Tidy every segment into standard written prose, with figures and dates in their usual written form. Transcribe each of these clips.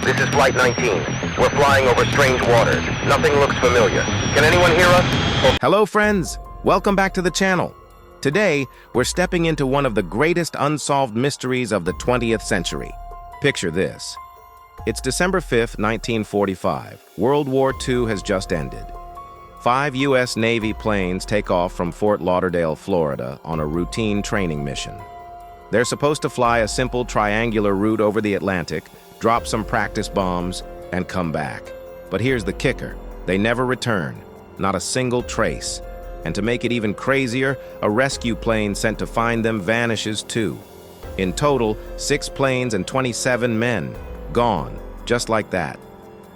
This is Flight 19. We're flying over strange waters. Nothing looks familiar. Can anyone hear us? Hello, friends. Welcome back to the channel. Today, we're stepping into one of the greatest unsolved mysteries of the 20th century. Picture this. It's December 5th, 1945. World War II has just ended. 5 U.S. Navy planes take off from Fort Lauderdale, Florida, on a routine training mission. They're supposed to fly a simple triangular route over the Atlantic, drop some practice bombs, and come back. But here's the kicker. They never return. Not a single trace. And to make it even crazier, a rescue plane sent to find them vanishes too. In total, 6 planes and 27 men. Gone. Just like that.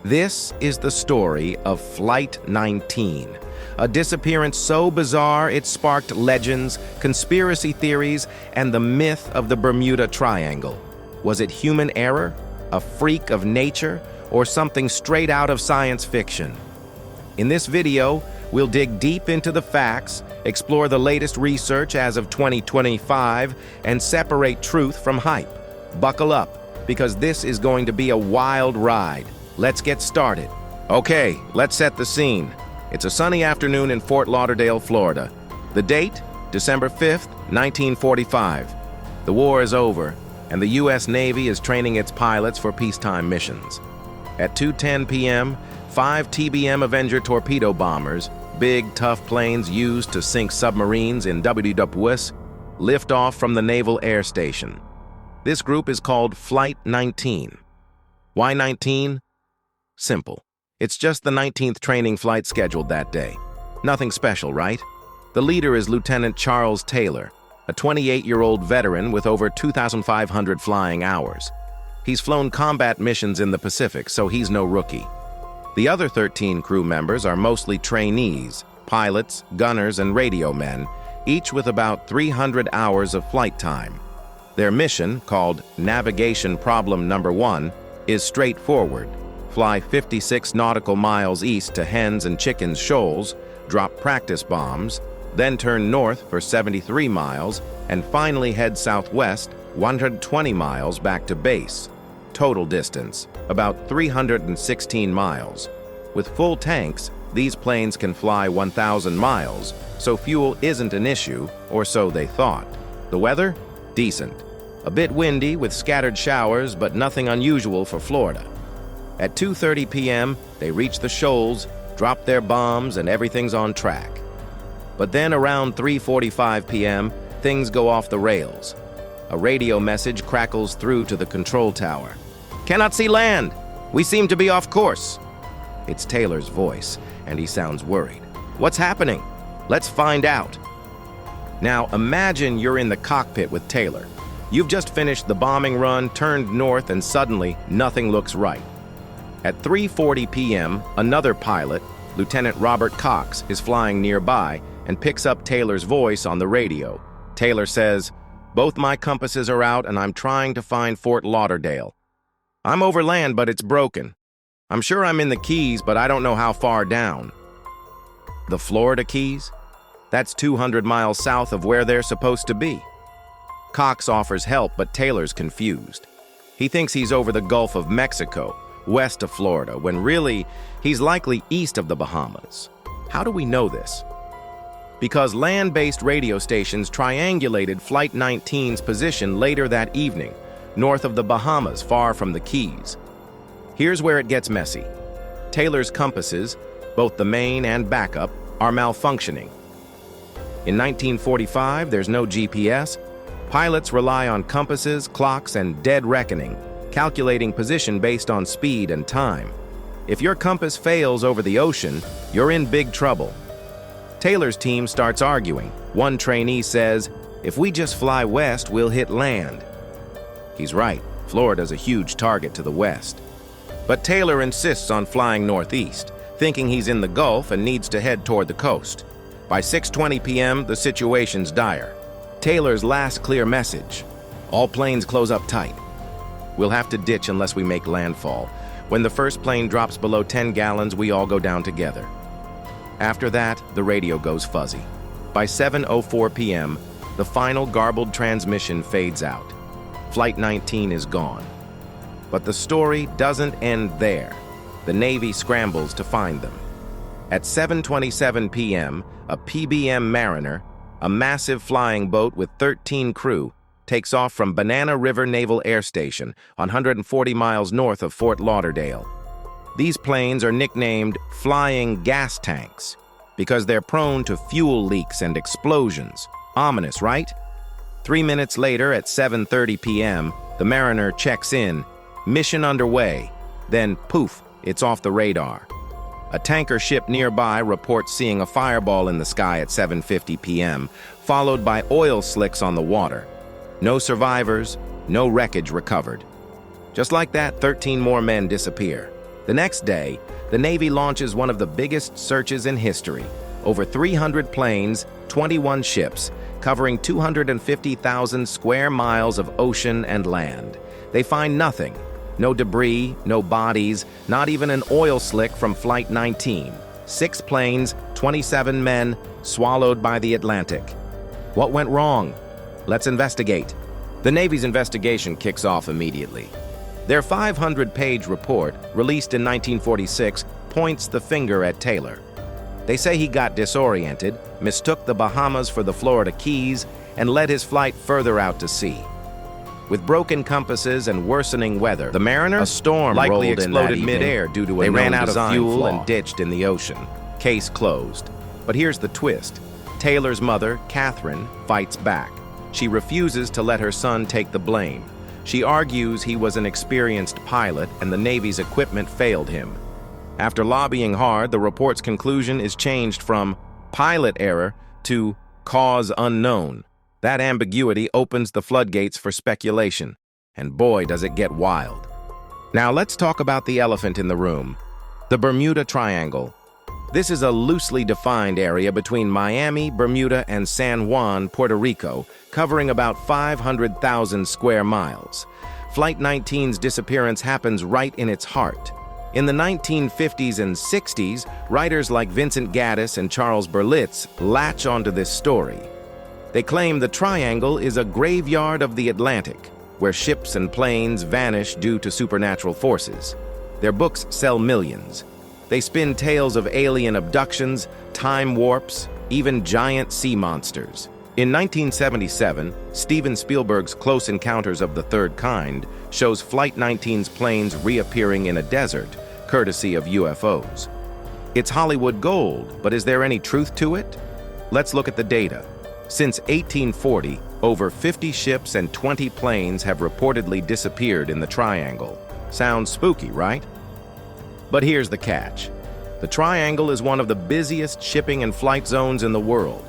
This is the story of Flight 19, a disappearance so bizarre it sparked legends, conspiracy theories, and the myth of the Bermuda Triangle. Was it human error, a freak of nature, or something straight out of science fiction? In this video, we'll dig deep into the facts, explore the latest research as of 2025, and separate truth from hype. Buckle up, because this is going to be a wild ride. Let's get started. Okay, let's set the scene. It's a sunny afternoon in Fort Lauderdale, Florida. The date? December 5th, 1945. The war is over, and the U.S. Navy is training its pilots for peacetime missions. At 2:10 p.m., 5 TBM Avenger torpedo bombers, big, tough planes used to sink submarines in UFOs, lift off from the Naval Air Station. This group is called Flight 19. Why 19? Simple. It's just the 19th training flight scheduled that day. Nothing special, right? The leader is Lieutenant Charles Taylor, a 28-year-old veteran with over 2,500 flying hours. He's flown combat missions in the Pacific, so he's no rookie. The other 13 crew members are mostly trainees, pilots, gunners, and radio men, each with about 300 hours of flight time. Their mission, called Navigation Problem Number 1, is straightforward. Fly 56 nautical miles east to Hens and Chickens Shoals, drop practice bombs, then turn north for 73 miles, and finally head southwest 120 miles back to base. Total distance, about 316 miles. With full tanks, these planes can fly 1,000 miles, so fuel isn't an issue, or so they thought. The weather? Decent. A bit windy with scattered showers, but nothing unusual for Florida. At 2:30 p.m., they reach the shoals, drop their bombs, and everything's on track. But then around 3:45 p.m., things go off the rails. A radio message crackles through to the control tower. "Cannot see land! We seem to be off course." It's Taylor's voice, and he sounds worried. "What's happening? Let's find out." Now imagine you're in the cockpit with Taylor. You've just finished the bombing run, turned north, and suddenly nothing looks right. At 3:40 p.m., another pilot, Lieutenant Robert Cox, is flying nearby and picks up Taylor's voice on the radio. Taylor says, "Both my compasses are out and I'm trying to find Fort Lauderdale. I'm over land, but it's broken. I'm sure I'm in the Keys, but I don't know how far down." The Florida Keys? That's 200 miles south of where they're supposed to be. Cox offers help, but Taylor's confused. He thinks he's over the Gulf of Mexico, west of Florida, when really, he's likely east of the Bahamas. How do we know this? Because land-based radio stations triangulated Flight 19's position later that evening, north of the Bahamas, far from the Keys. Here's where it gets messy. Taylor's compasses, both the main and backup, are malfunctioning. In 1945, there's no GPS. Pilots rely on compasses, clocks, and dead reckoning, calculating position based on speed and time. If your compass fails over the ocean, you're in big trouble. Taylor's team starts arguing. One trainee says, "If we just fly west, we'll hit land." He's right. Florida's a huge target to the west. But Taylor insists on flying northeast, thinking he's in the Gulf and needs to head toward the coast. By 6:20 p.m., the situation's dire. Taylor's last clear message: "All planes close up tight. We'll have to ditch unless we make landfall. When the first plane drops below 10 gallons, we all go down together." After that, the radio goes fuzzy. By 7:04 p.m., the final garbled transmission fades out. Flight 19 is gone. But the story doesn't end there. The Navy scrambles to find them. At 7:27 p.m., a TBM Mariner, a massive flying boat with 13 crew, takes off from Banana River Naval Air Station, 140 miles north of Fort Lauderdale. These planes are nicknamed flying gas tanks because they're prone to fuel leaks and explosions. Ominous, right? 3 minutes later, at 7:30 p.m., the Mariner checks in. Mission underway. Then, poof, it's off the radar. A tanker ship nearby reports seeing a fireball in the sky at 7:50 p.m., followed by oil slicks on the water. No survivors, no wreckage recovered. Just like that, 13 more men disappear. The next day, the Navy launches one of the biggest searches in history. Over 300 planes, 21 ships, covering 250,000 square miles of ocean and land. They find nothing. No debris, no bodies, not even an oil slick from Flight 19. 6 planes, 27 men, swallowed by the Atlantic. What went wrong? Let's investigate. The Navy's investigation kicks off immediately. Their 500-page report, released in 1946, points the finger at Taylor. They say he got disoriented, mistook the Bahamas for the Florida Keys, and led his flight further out to sea. With broken compasses and worsening weather, the Mariner, a storm likely exploded midair due to a ran out of fuel and ditched in the ocean. Case closed. But here's the twist. Taylor's mother, Catherine, fights back. She refuses to let her son take the blame. She argues he was an experienced pilot and the Navy's equipment failed him. After lobbying hard, the report's conclusion is changed from pilot error to cause unknown. That ambiguity opens the floodgates for speculation, and boy, does it get wild. Now let's talk about the elephant in the room, the Bermuda Triangle. This is a loosely defined area between Miami, Bermuda, and San Juan, Puerto Rico, covering about 500,000 square miles. Flight 19's disappearance happens right in its heart. In the 1950s and 60s, writers like Vincent Gaddis and Charles Berlitz latch onto this story. They claim the Triangle is a graveyard of the Atlantic, where ships and planes vanish due to supernatural forces. Their books sell millions. They spin tales of alien abductions, time warps, even giant sea monsters. In 1977, Steven Spielberg's Close Encounters of the Third Kind shows Flight 19's planes reappearing in a desert, courtesy of UFOs. It's Hollywood gold, but is there any truth to it? Let's look at the data. Since 1840, over 50 ships and 20 planes have reportedly disappeared in the Triangle. Sounds spooky, right? But here's the catch. The Triangle is one of the busiest shipping and flight zones in the world.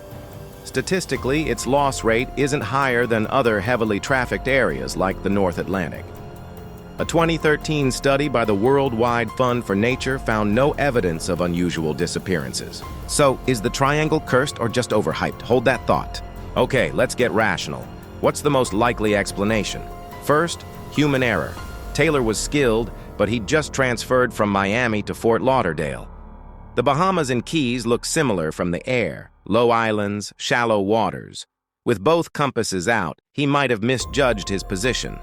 Statistically, its loss rate isn't higher than other heavily trafficked areas like the North Atlantic. A 2013 study by the Worldwide Fund for Nature found no evidence of unusual disappearances. So, is the Triangle cursed or just overhyped? Hold that thought. Okay, let's get rational. What's the most likely explanation? First, human error. Taylor was skilled, but he'd just transferred from Miami to Fort Lauderdale. The Bahamas and Keys look similar from the air, low islands, shallow waters. With both compasses out, he might have misjudged his position.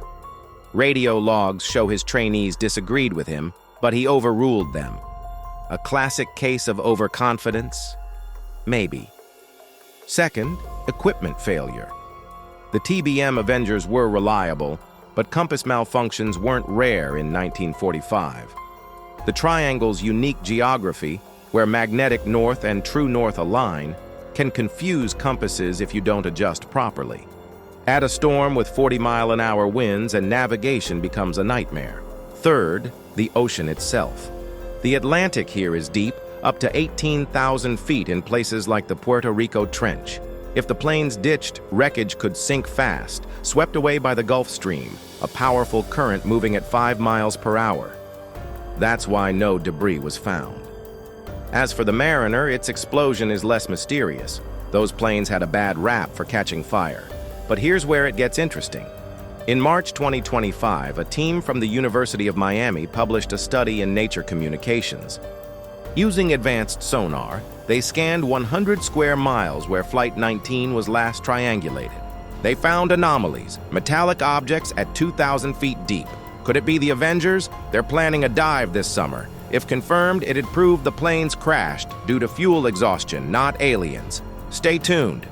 Radio logs show his trainees disagreed with him, but he overruled them. A classic case of overconfidence? Maybe. Second, equipment failure. The TBM Avengers were reliable, but compass malfunctions weren't rare in 1945. The Triangle's unique geography, where magnetic north and true north align, can confuse compasses if you don't adjust properly. Add a storm with 40-mile-an-hour winds and navigation becomes a nightmare. Third, the ocean itself. The Atlantic here is deep, up to 18,000 feet in places like the Puerto Rico Trench. If the planes ditched, wreckage could sink fast, swept away by the Gulf Stream, a powerful current moving at 5 miles per hour. That's why no debris was found. As for the Mariner, its explosion is less mysterious. Those planes had a bad rap for catching fire. But here's where it gets interesting. In March 2025, a team from the University of Miami published a study in Nature Communications. Using advanced sonar, they scanned 100 square miles where Flight 19 was last triangulated. They found anomalies, metallic objects at 2,000 feet deep, Could it be the Avengers? They're planning a dive this summer. If confirmed, it'd prove the planes crashed due to fuel exhaustion, not aliens. Stay tuned.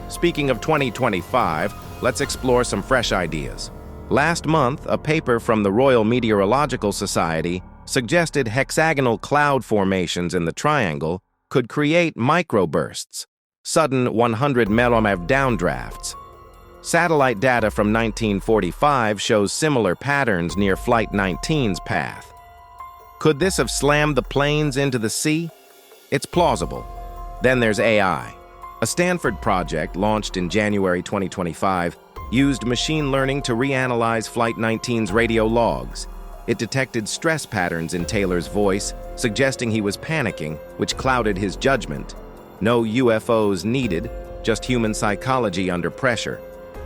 Speaking of 2025, let's explore some fresh ideas. Last month, a paper from the Royal Meteorological Society suggested hexagonal cloud formations in the triangle could create microbursts, sudden 100 mm downdrafts. Satellite data from 1945 shows similar patterns near Flight 19's path. Could this have slammed the planes into the sea? It's plausible. Then there's AI. A Stanford project launched in January 2025 used machine learning to reanalyze Flight 19's radio logs. It detected stress patterns in Taylor's voice, suggesting he was panicking, which clouded his judgment. No UFOs needed, just human psychology under pressure.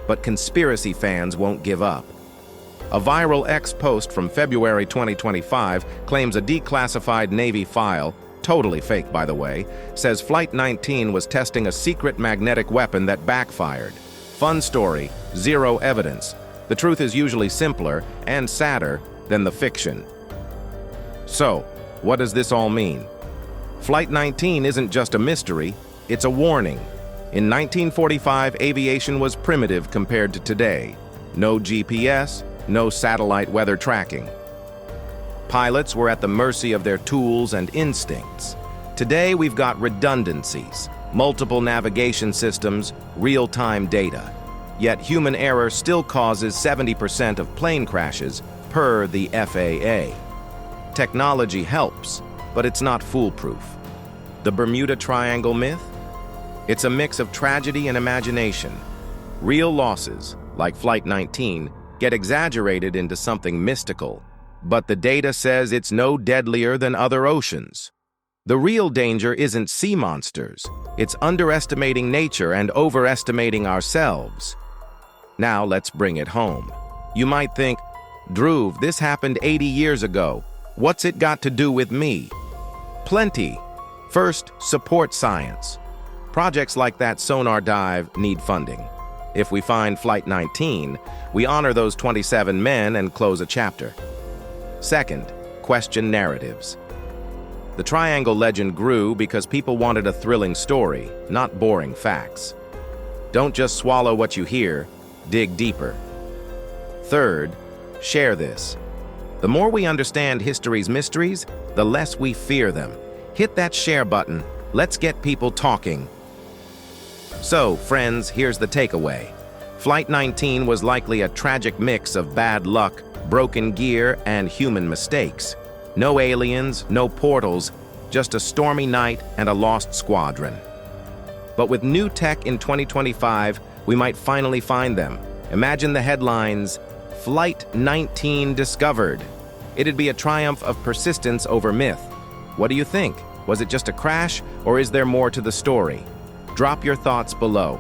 But conspiracy fans won't give up. A viral X post from February 2025 claims a declassified Navy file, totally fake by the way, says Flight 19 was testing a secret magnetic weapon that backfired. Fun story, zero evidence. The truth is usually simpler and sadder than the fiction. So, what does this all mean? Flight 19 isn't just a mystery, it's a warning. In 1945, aviation was primitive compared to today. No GPS, no satellite weather tracking. Pilots were at the mercy of their tools and instincts. Today, we've got redundancies, multiple navigation systems, real-time data. Yet human error still causes 70% of plane crashes, per the FAA. Technology helps, but it's not foolproof. The Bermuda Triangle myth? It's a mix of tragedy and imagination. Real losses, like Flight 19, get exaggerated into something mystical, but the data says it's no deadlier than other oceans. The real danger isn't sea monsters, it's underestimating nature and overestimating ourselves. Now let's bring it home. You might think, Dhruv, this happened 80 years ago. What's it got to do with me? Plenty. First, support science. Projects like that sonar dive need funding. If we find Flight 19, we honor those 27 men and close a chapter. Second, question narratives. The Triangle legend grew because people wanted a thrilling story, not boring facts. Don't just swallow what you hear, dig deeper. Third, share this. The more we understand history's mysteries, the less we fear them. Hit that share button. Let's get people talking. So, friends, here's the takeaway. Flight 19 was likely a tragic mix of bad luck, broken gear, and human mistakes. No aliens, no portals, just a stormy night and a lost squadron. But with new tech in 2025, we might finally find them. Imagine the headlines, Flight 19 discovered. It'd be a triumph of persistence over myth. What do you think? Was it just a crash, or is there more to the story? Drop your thoughts below.